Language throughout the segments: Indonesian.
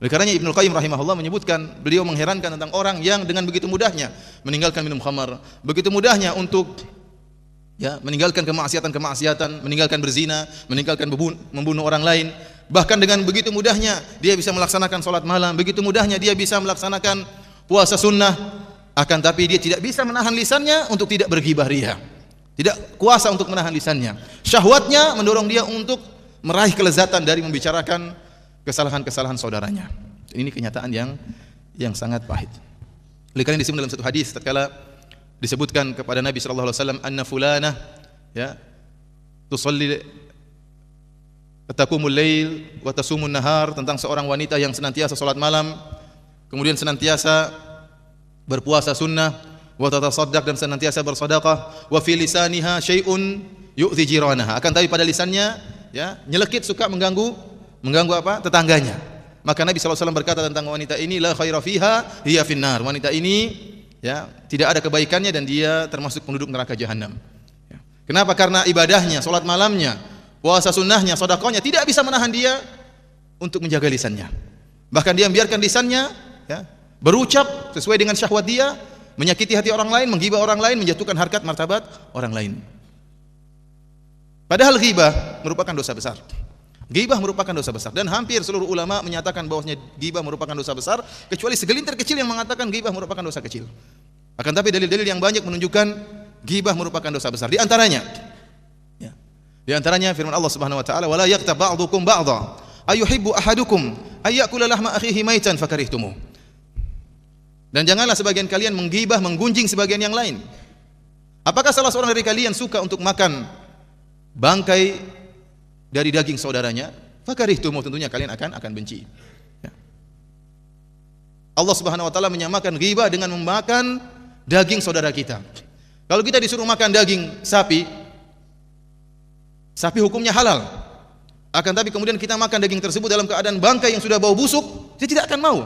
Oleh karenanya Ibnu Qayyim rahimahullah menyebutkan, beliau mengherankan tentang orang yang dengan begitu mudahnya meninggalkan minum khamar, begitu mudahnya untuk meninggalkan kemaksiatan, meninggalkan berzina, meninggalkan membunuh orang lain. Bahkan dengan begitu mudahnya dia bisa melaksanakan salat malam, begitu mudahnya dia bisa melaksanakan puasa sunnah, akan tapi dia tidak bisa menahan lisannya untuk tidak berghibah riya. Tidak kuasa untuk menahan lisannya. Syahwatnya mendorong dia untuk meraih kelezatan dari membicarakan kesalahan-kesalahan saudaranya. Ini kenyataan yang sangat pahit. Oleh karena disebut dalam satu hadis tatkala disebutkan kepada Nabi sallallahu alaihi wasallam, anna fulanah tusalli taqumul lail wa tasumun nahar, tentang seorang wanita yang senantiasa salat malam, kemudian senantiasa berpuasa sunnah, wa tatasaddaq, dan senantiasa bersedekah, wa fi lisaniha syai'un yu'dhi jiranaha, akan tapi pada lisannya nyelekit, suka mengganggu apa? Tetangganya. Maka Nabi SAW berkata tentang wanita ini, la khaira fiha hiya finnar, wanita ini tidak ada kebaikannya dan dia termasuk penduduk neraka jahanam. Kenapa? Karena ibadahnya, salat malamnya, puasa sunnahnya, sedekahnya tidak bisa menahan dia untuk menjaga lisannya. Bahkan dia membiarkan lisannya berucap sesuai dengan syahwat dia, menyakiti hati orang lain, menggibah orang lain, menjatuhkan harkat martabat orang lain. Padahal ghibah merupakan dosa besar. Ghibah merupakan dosa besar, dan hampir seluruh ulama menyatakan bahwasanya ghibah merupakan dosa besar, kecuali segelintir kecil yang mengatakan ghibah merupakan dosa kecil. Akan tapi dalil-dalil yang banyak menunjukkan ghibah merupakan dosa besar. Di antaranya firman Allah Subhanahu wa taala, wala yaghtab ba'dukum ba'dha ayuhibbu ahadukum ayyakula lahma akhihi maitan fakarihtumuh. Dan janganlah sebagian kalian menggibah, menggunjing sebagian yang lain. Apakah salah seorang dari kalian suka untuk makan bangkai dari daging saudaranya? Fakarihtumuh, tentunya kalian akan benci. Allah Subhanahu wa taala menyamakan ghibah dengan memakan daging saudara kita. Kalau kita disuruh makan daging sapi hukumnya halal. Akan tapi kemudian kita makan daging tersebut dalam keadaan bangkai yang sudah bau busuk, dia tidak akan mau.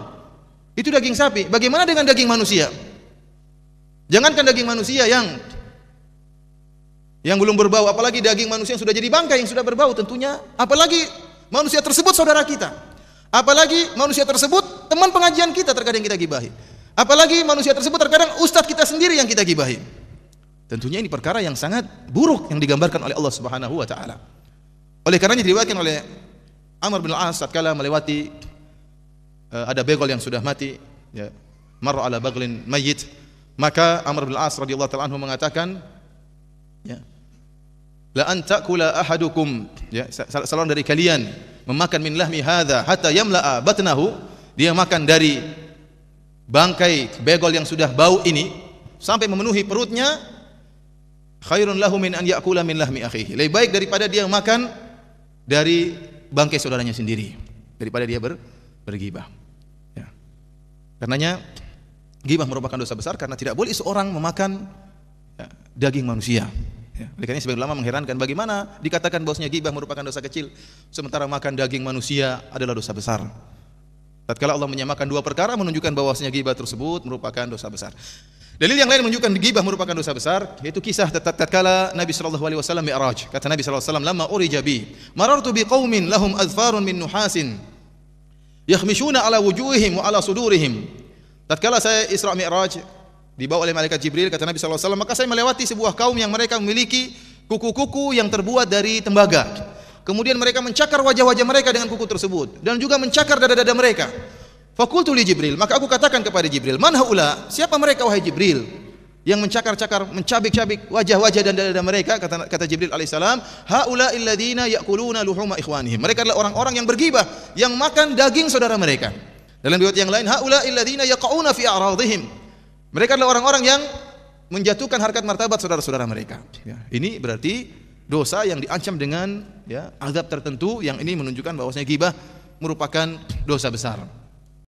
Itu daging sapi. Bagaimana dengan daging manusia? Jangankan daging manusia yang belum berbau, apalagi daging manusia yang sudah jadi bangkai, yang sudah berbau tentunya, apalagi manusia tersebut saudara kita, apalagi manusia tersebut teman pengajian kita terkadang kita gibahi, apalagi manusia tersebut terkadang ustadz kita sendiri yang kita gibahi. Tentunya ini perkara yang sangat buruk yang digambarkan oleh Allah Subhanahu wa taala. Oleh karenanya diriwayatkan oleh Amr bin Al-As tatkala melewati ada begol yang sudah mati, marra ala baglin mayyit, maka Amr bin Al-As radhiyallahu ta'ala anhu mengatakan, la an ta'kula ahadukum, salah dari kalian memakan min lahmi hadza hatta yamla'a batnahu, dia makan dari bangkai begol yang sudah bau ini sampai memenuhi perutnya, khairun lahu min an ya'kula min lahmi akhihi, lebih baik daripada dia makan dari bangkai saudaranya sendiri, daripada dia berghibah. Karenanya ghibah merupakan dosa besar, karena tidak boleh seorang memakan daging manusia. Oleh karena sebagian ulama mengherankan bagaimana dikatakan bahwasanya ghibah merupakan dosa kecil, sementara makan daging manusia adalah dosa besar. Tatkala Allah menyamakan dua perkara, menunjukkan bahwasanya ghibah tersebut merupakan dosa besar. Dalil yang lain menunjukkan ghibah merupakan dosa besar, yaitu kisah tatkala Nabi sallallahu alaihi wasallam mi'raj. Kata Nabi sallallahu alaihi wasallam, "Lamma urija bi, marartu bi qaumin lahum azfarun min nuhasin yakhmishuna ala wujuhihim wa ala sudurihim." Tatkala saya Isra Mi'raj dibawa oleh malaikat Jibril, kata Nabi sallallahu alaihi wasallam, maka saya melewati sebuah kaum yang mereka memiliki kuku-kuku yang terbuat dari tembaga. Kemudian mereka mencakar wajah-wajah mereka dengan kuku tersebut, dan juga mencakar dada-dada mereka. Fakultu li Jibril, maka aku katakan kepada Jibril, man haula, siapa mereka wahai Jibril, yang mencakar-cakar, mencabik-cabik wajah-wajah dan dada-dada mereka? Kata Jibril alaihissalam, haula illadzina ya'kuluna luhuma ikhwanihim, mereka adalah orang-orang yang bergibah, yang makan daging saudara mereka. Dalam riwayat yang lain, haula illadzina yaqauna fi a'radihim, mereka adalah orang-orang yang menjatuhkan harkat martabat saudara-saudara mereka. Ini berarti dosa yang diancam dengan azab tertentu, yang ini menunjukkan bahwasanya ghibah merupakan dosa besar.